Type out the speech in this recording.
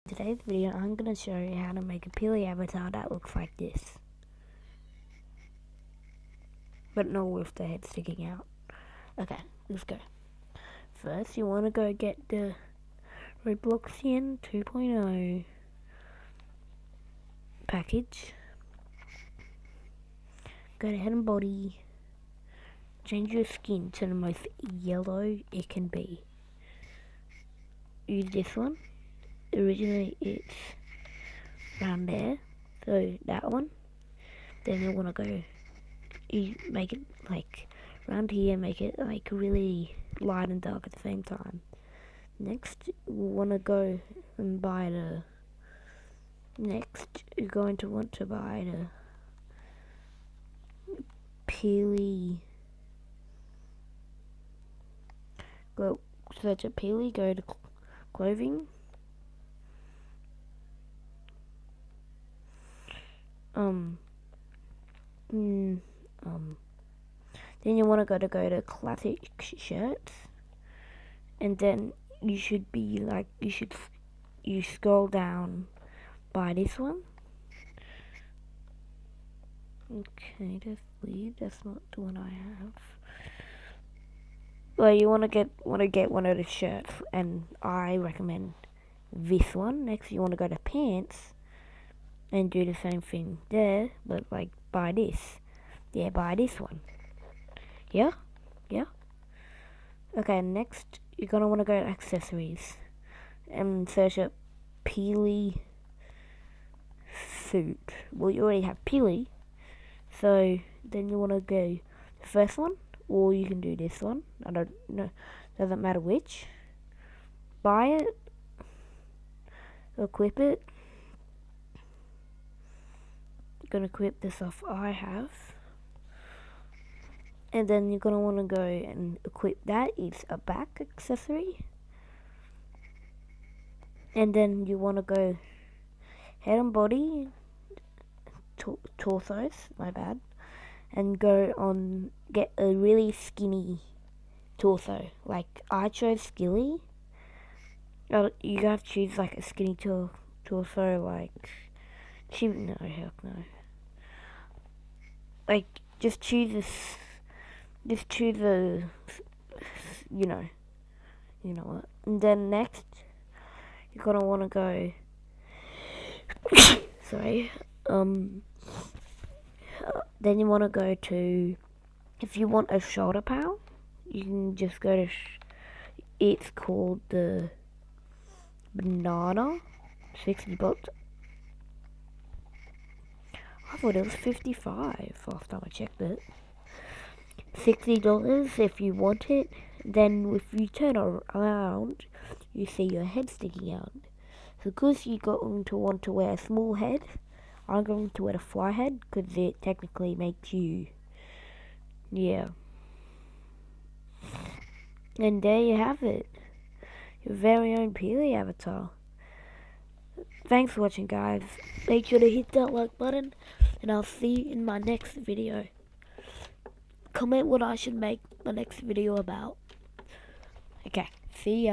In today's video, I'm going to show you how to make a Peely avatar that looks like this. But not with the head sticking out. Okay, let's go. First, you want to go get the Roblox 2.0 package. Go to head and body. Change your skin to the most yellow it can be. Use this one. Originally it's around there, so that one. Then you want to go, you make it like around here, make it like really light and dark at the same time. Next, you want to go and buy you're going to want to buy the Peely. Go search at Peely, go to clothing. Then you want to go to classic shirts, and then you should be like, you scroll down by this one. Okay, that's weird. That's not the one I have. Well, you want to get one of the shirts, and I recommend this one. Next, you want to go to pants and do the same thing there, but like buy this. Yeah, buy this one. Yeah? Okay, next you're gonna want to go to accessories and search up Peely suit. Well, you already have Peely, so then you want to go the first one, or you can do this one. I don't know, doesn't matter which. Buy it, equip it. Gonna equip the stuff I have, and then you're gonna want to go and equip that. It's a back accessory, and then you want to go head and body, torsos, my bad, and go on get a really skinny torso. Like I chose skilly. You have to choose like a skinny torso, like no, heck no. Like, just choose this. Just choose a, you know what. And then next, you're gonna want to go. Sorry. Then you want to go to. If you want a shoulder pal, you can just go to. It's called the banana. $60. I thought it was 55 last time I checked it. $60 if you want it. Then if you turn around, you see your head sticking out. So because you're going to want to wear a small head, I'm going to wear a fly head because it technically makes you, yeah. And there you have it. Your very own Peely avatar. Thanks for watching, guys. Make sure to hit that like button, and I'll see you in my next video. Comment what I should make my next video about. Okay, see ya.